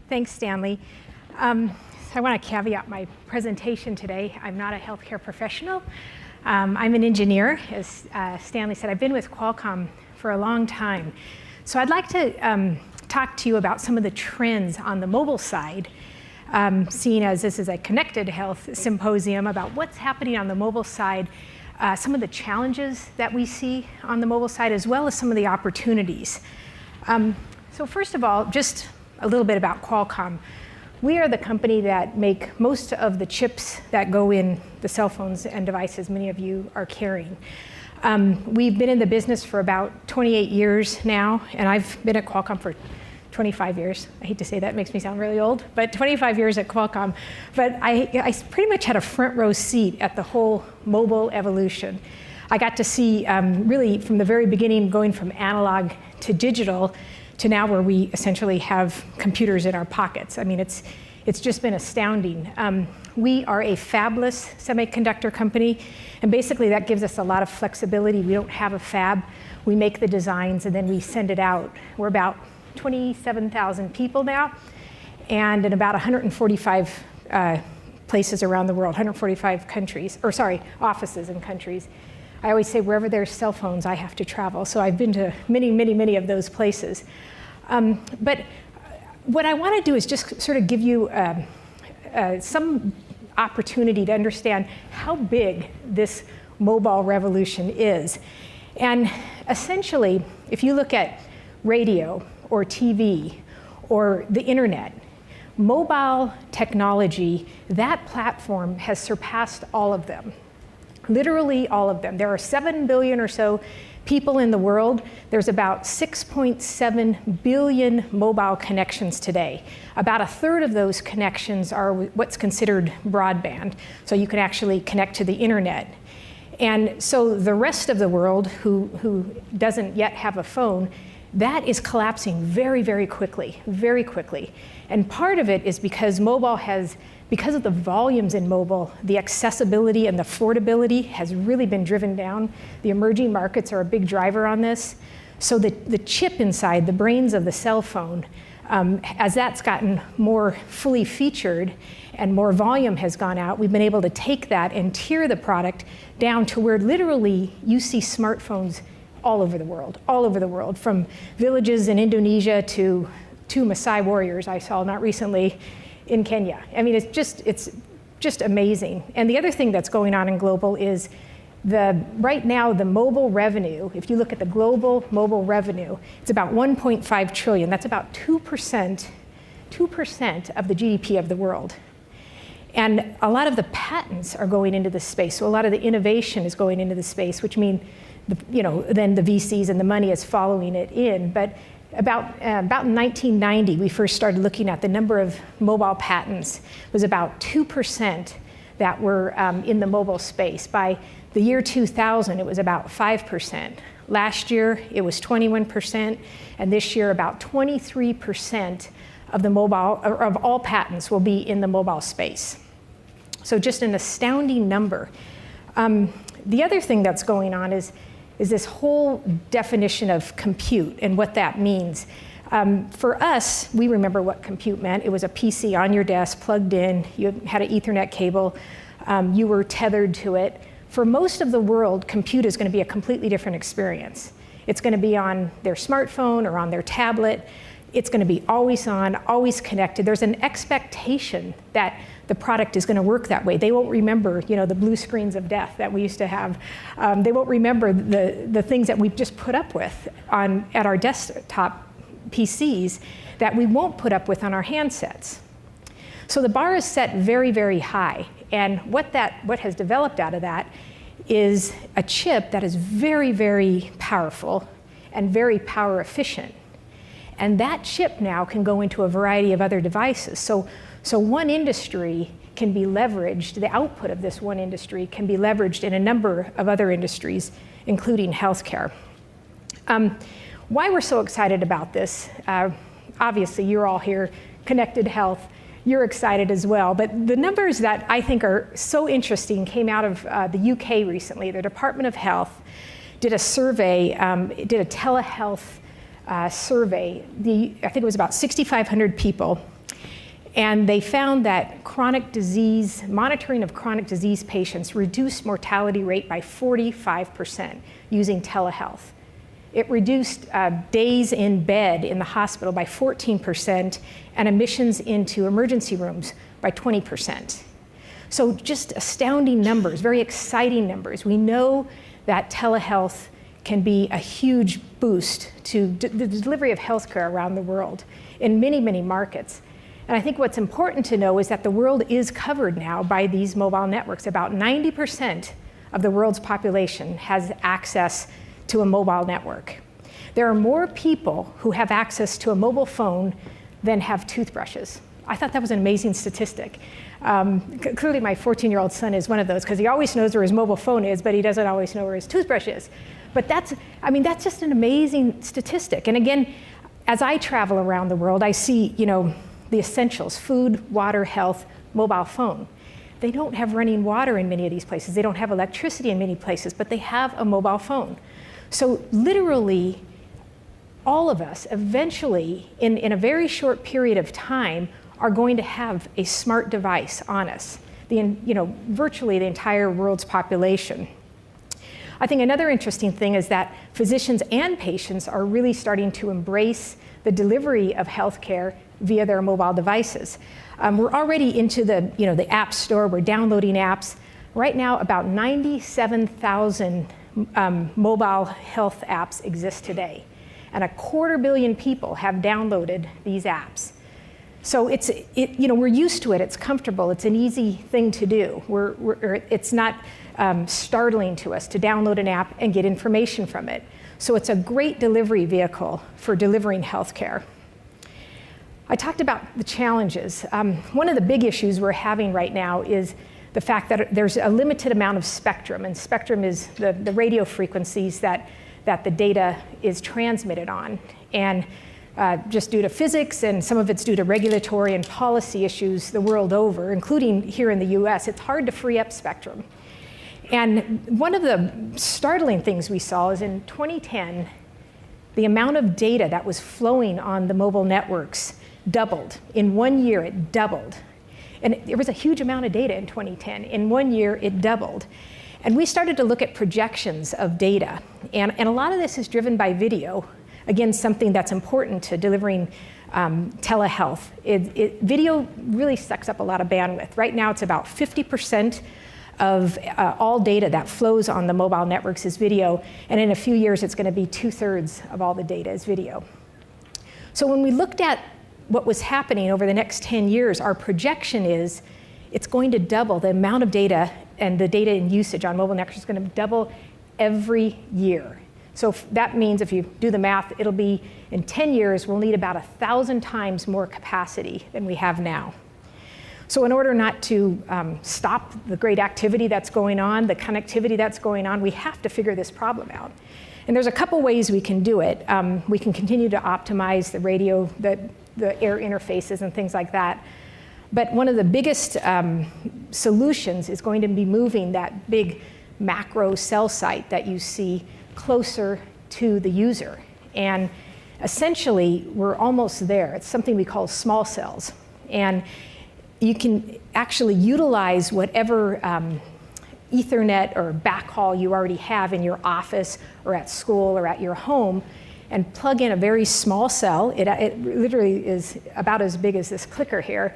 Thanks, Stanley. I want to caveat my presentation today. I'm not a healthcare professional. I'm an engineer. As Stanley said, I've been with Qualcomm for a long time. So I'd like to talk to you about some of the trends on the mobile side, seeing as this is a connected health symposium about what's happening on the mobile side, some of the challenges that we see on the mobile side, as well as some of the opportunities. So first of all, just a little bit about Qualcomm. We are the company that make most of the chips that go in the cell phones and devices many of you are carrying. We've been in the business for about 28 years now, and I've been at Qualcomm for 25 years. I hate to say that, it makes me sound really old, but 25 years at Qualcomm. But I pretty much had a front row seat at the whole mobile evolution. I got to see really from the very beginning, going from analog to digital, to now where we essentially have computers in our pockets. I mean, it's just been astounding. We are a fabless semiconductor company, and basically that gives us a lot of flexibility. We don't have a fab. We make the designs and then we send it out. We're about 27,000 people now, and in about 145 places around the world, 145 countries, or sorry, offices and countries. I always say wherever there's cell phones, I have to travel. So I've been to many, many, many of those places. But what I want to do is just sort of give you some opportunity to understand how big this mobile revolution is. And essentially, if you look at radio or TV or the internet, mobile technology, that platform has surpassed all of them. Literally all of them. There are 7 billion or so people in the world. There's about 6.7 billion mobile connections today. About a third of those connections are what's considered broadband, so you can actually connect to the internet. And so the rest of the world who doesn't yet have a phone, that is collapsing very, very quickly, very quickly. And part of it is because because of the volumes in mobile, the accessibility and the affordability has really been driven down. The emerging markets are a big driver on this. So the chip inside, the brains of the cell phone, as that's gotten more fully featured and more volume has gone out, we've been able to take that and tier the product down to where literally you see smartphones all over the world, from villages in Indonesia to two Maasai warriors I saw not recently in Kenya. I mean, it's just amazing. And the other thing that's going on in global is right now the mobile revenue, if you look at the global mobile revenue, it's about 1.5 trillion. That's about 2% of the GDP of the world. And a lot of the patents are going into this space. So a lot of the innovation is going into the space, which means then the VCs and the money is following it in. But about in 1990, we first started looking at the number of mobile patents. It was about 2% that were in the mobile space. By the year 2000, it was about 5%. Last year, it was 21%, and this year, about 23% of of all patents will be in the mobile space. So just an astounding number. The other thing that's going on is this whole definition of compute and what that means. For us, we remember what compute meant. It was a PC on your desk, plugged in, you had an Ethernet cable, you were tethered to it. For most of the world, compute is going to be a completely different experience. It's going to be on their smartphone or on their tablet. It's going to be always on, always connected. There's an expectation that the product is going to work that way. They won't remember, the blue screens of death that we used to have. They won't remember the things that we've just put up with at our desktop PCs that we won't put up with on our handsets. So the bar is set very, very high. And what has developed out of that is a chip that is very, very powerful and very power efficient. And that chip now can go into a variety of other devices. So one industry can be leveraged, the output of this one industry can be leveraged in a number of other industries, including healthcare. Why we're so excited about this, obviously you're all here, connected health, you're excited as well, but the numbers that I think are so interesting came out of the UK recently. The Department of Health did a survey, did a telehealth survey. I think it was about 6,500 people And they found that monitoring of chronic disease patients reduced mortality rate by 45% using telehealth. It reduced days in bed in the hospital by 14% and admissions into emergency rooms by 20%. So just astounding numbers, very exciting numbers. We know that telehealth can be a huge boost to the delivery of healthcare around the world in many, many markets. And I think what's important to know is that the world is covered now by these mobile networks. About 90% of the world's population has access to a mobile network. There are more people who have access to a mobile phone than have toothbrushes. I thought that was an amazing statistic. Clearly my 14-year-old son is one of those, because he always knows where his mobile phone is, but he doesn't always know where his toothbrush is. But that's just an amazing statistic. And again, as I travel around the world, I see, the essentials: food, water, health, mobile phone. They don't have running water in many of these places. They don't have electricity in many places, but they have a mobile phone. So literally, all of us eventually, in a very short period of time, are going to have a smart device on us, virtually the entire world's population. I think another interesting thing is that physicians and patients are really starting to embrace the delivery of healthcare via their mobile devices. We're already into the app store. We're downloading apps. Right now, about 97,000 mobile health apps exist today, and 250 million people have downloaded these apps. So we're used to it. It's comfortable. It's an easy thing to do. It's not startling to us to download an app and get information from it. So it's a great delivery vehicle for delivering healthcare. I talked about the challenges. One of the big issues we're having right now is the fact that there's a limited amount of spectrum, and spectrum is the radio frequencies that the data is transmitted on. And just due to physics, and some of it's due to regulatory and policy issues the world over, including here in the US, it's hard to free up spectrum. And one of the startling things we saw is in 2010, the amount of data that was flowing on the mobile networks doubled. In 1 year, it doubled. And there was a huge amount of data in 2010. In 1 year, it doubled. And we started to look at projections of data. And a lot of this is driven by video. Again, something that's important to delivering telehealth. Video really sucks up a lot of bandwidth. Right now, it's about 50% of all data that flows on the mobile networks is video. And in a few years, it's going to be 2/3 of all the data is video. So when we looked at what was happening over the next 10 years, our projection is it's going to double. The amount of data and the data in usage on mobile networks is going to double every year. So that means if you do the math, it'll be in 10 years, we'll need about 1,000 times more capacity than we have now. So in order not to stop the great activity that's going on, the connectivity that's going on, we have to figure this problem out. And there's a couple ways we can do it. We can continue to optimize the radio, the air interfaces and things like that. But one of the biggest solutions is going to be moving that big macro cell site that you see closer to the user. And essentially, we're almost there. It's something we call small cells. And you can actually utilize whatever Ethernet or backhaul you already have in your office or at school or at your home and plug in a very small cell. It literally is about as big as this clicker here.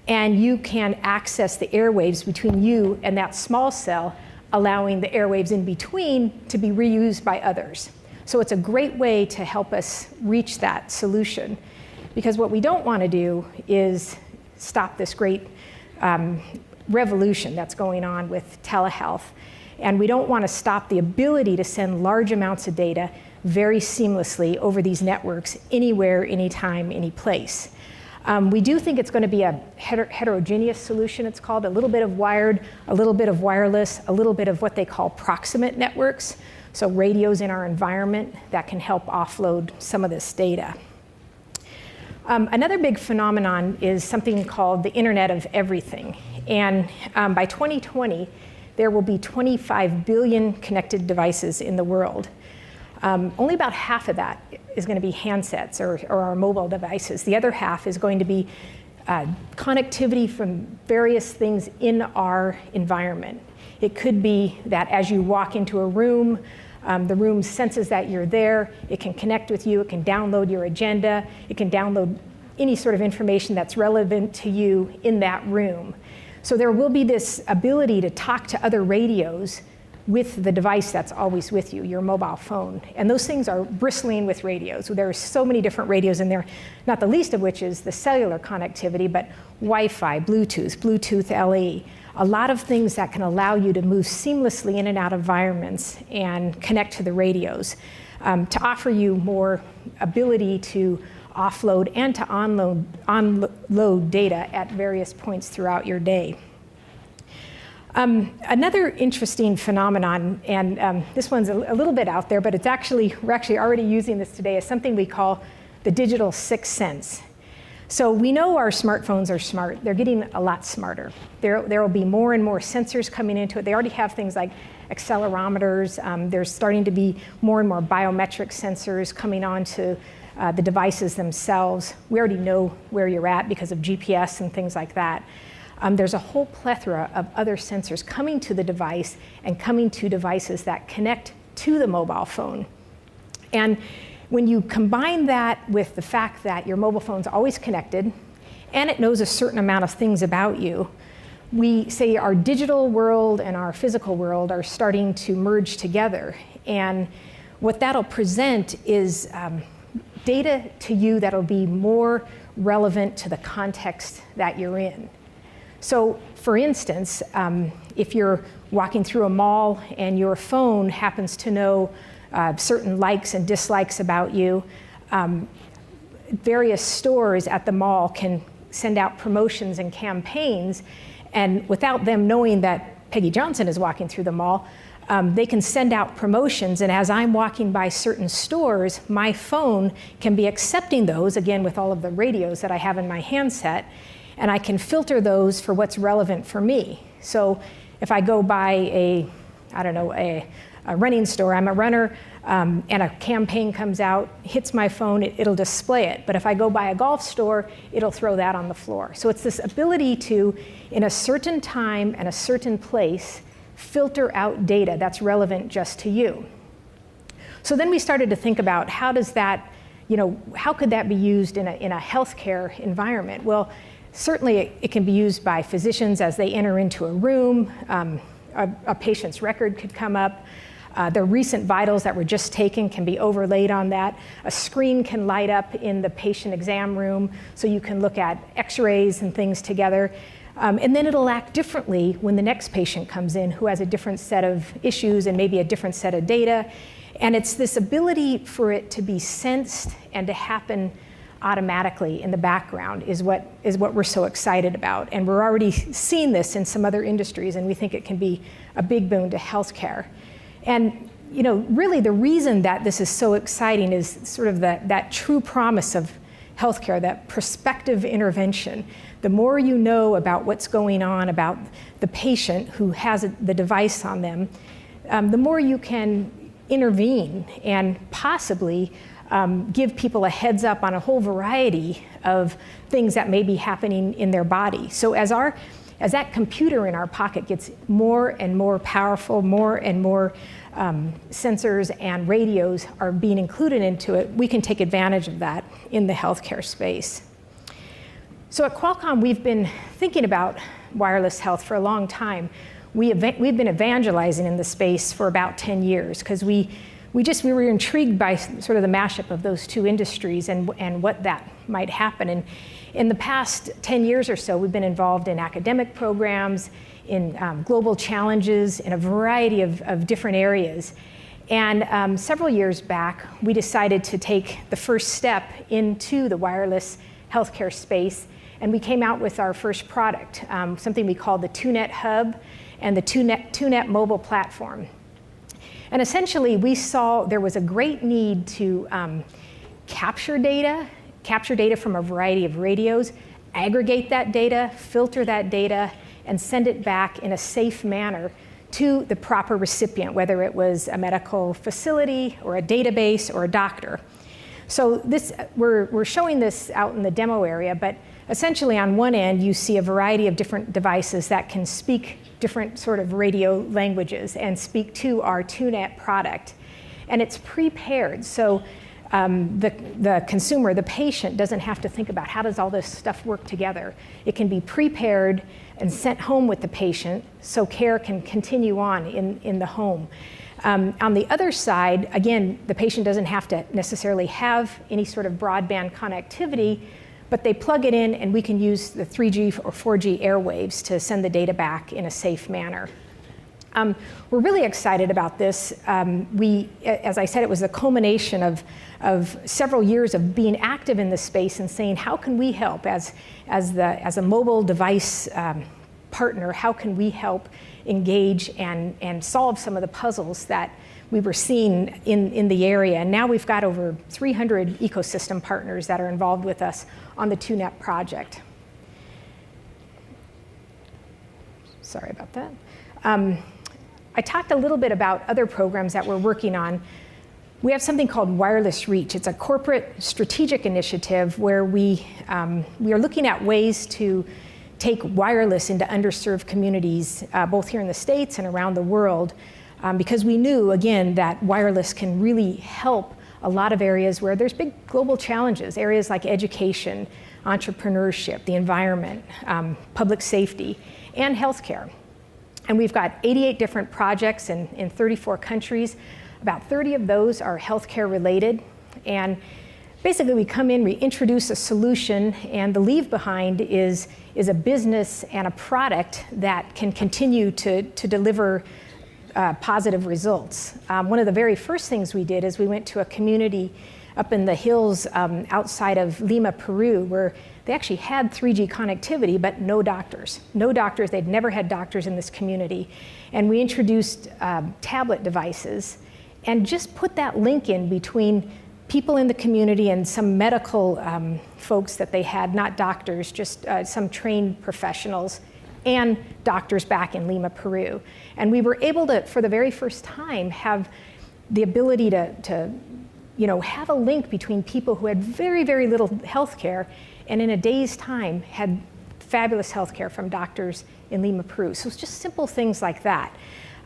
And you can access the airwaves between you and that small cell, allowing the airwaves in between to be reused by others. So it's a great way to help us reach that solution. Because what we don't want to do is stop this great revolution that's going on with telehealth. And we don't want to stop the ability to send large amounts of data very seamlessly over these networks anywhere, anytime, any place. We do think it's going to be a heterogeneous solution, it's called, a little bit of wired, a little bit of wireless, a little bit of what they call proximate networks, so radios in our environment that can help offload some of this data. Another big phenomenon is something called the Internet of Everything. And by 2020, there will be 25 billion connected devices in the world. Only about half of that is going to be handsets or our mobile devices. The other half is going to be connectivity from various things in our environment. It could be that as you walk into a room, the room senses that you're there. It can connect with you. It can download your agenda. It can download any sort of information that's relevant to you in that room. So there will be this ability to talk to other radios with the device that's always with you, your mobile phone. And those things are bristling with radios. There are so many different radios in there, not the least of which is the cellular connectivity, but Wi-Fi, Bluetooth LE, a lot of things that can allow you to move seamlessly in and out of environments and connect to the radios, to offer you more ability to offload and to onload data at various points throughout your day. Another interesting phenomenon, and this one's a little bit out there, but we're actually already using this today, is something we call the digital sixth sense. So we know our smartphones are smart. They're getting a lot smarter. There will be more and more sensors coming into it. They already have things like accelerometers. There's starting to be more and more biometric sensors coming onto the devices themselves. We already know where you're at because of GPS and things like that. There's a whole plethora of other sensors coming to the device and coming to devices that connect to the mobile phone. And when you combine that with the fact that your mobile phone's always connected and it knows a certain amount of things about you, we say our digital world and our physical world are starting to merge together. And what that'll present is data to you that'll be more relevant to the context that you're in. So for instance, if you're walking through a mall and your phone happens to know certain likes and dislikes about you, various stores at the mall can send out promotions and campaigns, and without them knowing that Peggy Johnson is walking through the mall, they can send out promotions, and as I'm walking by certain stores, my phone can be accepting those, again with all of the radios that I have in my handset, and I can filter those for what's relevant for me. So if I go by a running store, I'm a runner, and a campaign comes out, hits my phone, it'll display it. But if I go by a golf store, it'll throw that on the floor. So it's this ability to, in a certain time and a certain place, filter out data that's relevant just to you. So then we started to think about how does that, how could that be used in a healthcare environment? Well, certainly it can be used by physicians as they enter into a room. A patient's record could come up. The recent vitals that were just taken can be overlaid on that. A screen can light up in the patient exam room so you can look at x-rays and things together. And then it'll act differently when the next patient comes in who has a different set of issues and maybe a different set of data. And it's this ability for it to be sensed and to happen automatically in the background is what we're so excited about. And we're already seeing this in some other industries, and we think it can be a big boon to healthcare. And really the reason that this is so exciting is sort of that true promise of healthcare, that prospective intervention. The more you know about what's going on about the patient who has the device on them, the more you can intervene and possibly give people a heads up on a whole variety of things that may be happening in their body. So as that computer in our pocket gets more and more powerful, more and more sensors and radios are being included into it, we can take advantage of that in the healthcare space. So at Qualcomm, we've been thinking about wireless health for a long time. We've been evangelizing in the space for about 10 years because we were intrigued by sort of the mashup of those two industries and what that might happen. And in the past 10 years or so, we've been involved in academic programs, in global challenges, in a variety of different areas. And several years back, we decided to take the first step into the wireless healthcare space, and we came out with our first product, something we called the TueNet Hub and the TueNet mobile platform. And essentially, we saw there was a great need to capture data from a variety of radios, aggregate that data, filter that data, and send it back in a safe manner to the proper recipient, whether it was a medical facility or a database or a doctor. So we're showing this out in the demo area, but essentially on one end you see a variety of different devices that can speak different sort of radio languages and speak to our TueNet product. And it's pre-paired, so the consumer, the patient, doesn't have to think about how does all this stuff work together. It can be prepared and sent home with the patient so care can continue on in the home. On the other side, again, the patient doesn't have to necessarily have any sort of broadband connectivity, but they plug it in and we can use the 3G or 4G airwaves to send the data back in a safe manner. We're really excited about this. As I said, it was a culmination of several years of being active in this space and saying, how can we help as a mobile device partner, how can we help engage and solve some of the puzzles that we were seeing in the area. And now we've got over 300 ecosystem partners that are involved with us on the TueNet project. Sorry about that. I talked a little bit about other programs that we're working on. We have something called Wireless Reach. It's a corporate strategic initiative where we are looking at ways to take wireless into underserved communities, both here in the States and around the world, because we knew, again, that wireless can really help a lot of areas where there's big global challenges, areas like education, entrepreneurship, the environment, public safety, and healthcare. And we've got 88 different projects in 34 countries. About 30 of those are healthcare related. And basically we come in, we introduce a solution, and the leave behind is a business and a product that can continue to deliver positive results. One of the very first things we did is we went to a community up in the hills outside of Lima, Peru, where they actually had 3G connectivity, but no doctors. No doctors, they'd never had doctors in this community. And we introduced tablet devices and just put that link in between people in the community and some medical folks that they had, not doctors, just some trained professionals, and doctors back in Lima, Peru. And we were able to, for the very first time, have the ability to have a link between people who had very, very little health care and in a day's time had fabulous health care from doctors in Lima, Peru. So it's just simple things like that.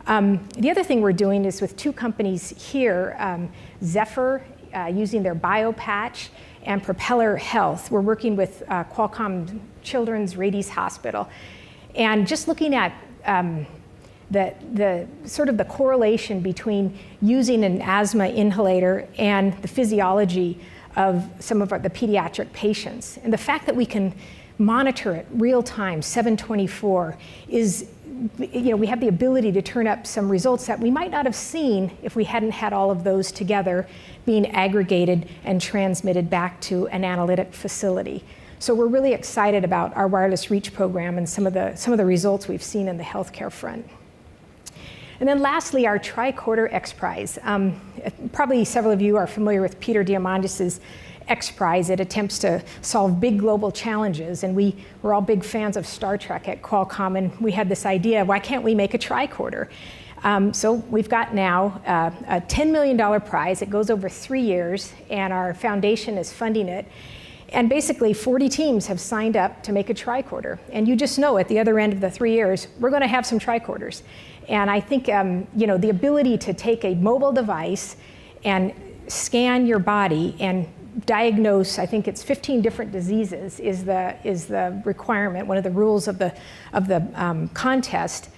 The other thing we're doing is with two companies here, Zephyr, using their BioPatch, and Propeller Health. We're working with Qualcomm Children's Rady Hospital. And just looking at the sort of the correlation between using an asthma inhalator and the physiology of some of the pediatric patients. And the fact that we can monitor it real time, 7/24, is, we have the ability to turn up some results that we might not have seen if we hadn't had all of those together being aggregated and transmitted back to an analytic facility. So we're really excited about our Wireless Reach program and some of the results we've seen in the healthcare front. And then lastly, our Tricorder XPRIZE. Probably several of you are familiar with Peter Diamandis' XPRIZE. It attempts to solve big global challenges, and we're all big fans of Star Trek at Qualcomm, and we had this idea, why can't we make a tricorder? So we've got now a $10 million prize. It goes over 3 years, and our foundation is funding it. And basically 40 teams have signed up to make a tricorder. And you just know at the other end of the 3 years, we're going to have some tricorders. And I think the ability to take a mobile device and scan your body and diagnose, I think it's 15 different diseases is the requirement, one of the rules of the contest.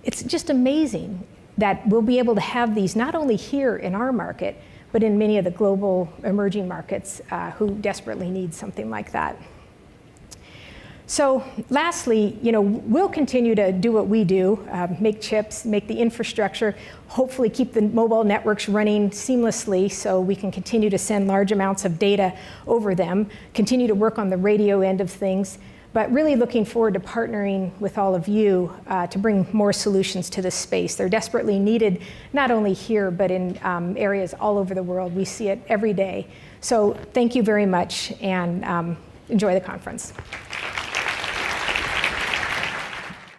It's just amazing that we'll be able to have these not only here in our market, but in many of the global emerging markets who desperately need something like that. So lastly, we'll continue to do what we do, make chips, make the infrastructure, hopefully keep the mobile networks running seamlessly so we can continue to send large amounts of data over them, continue to work on the radio end of things, but really looking forward to partnering with all of you to bring more solutions to this space. They're desperately needed, not only here, but in areas all over the world. We see it every day. So thank you very much, and enjoy the conference.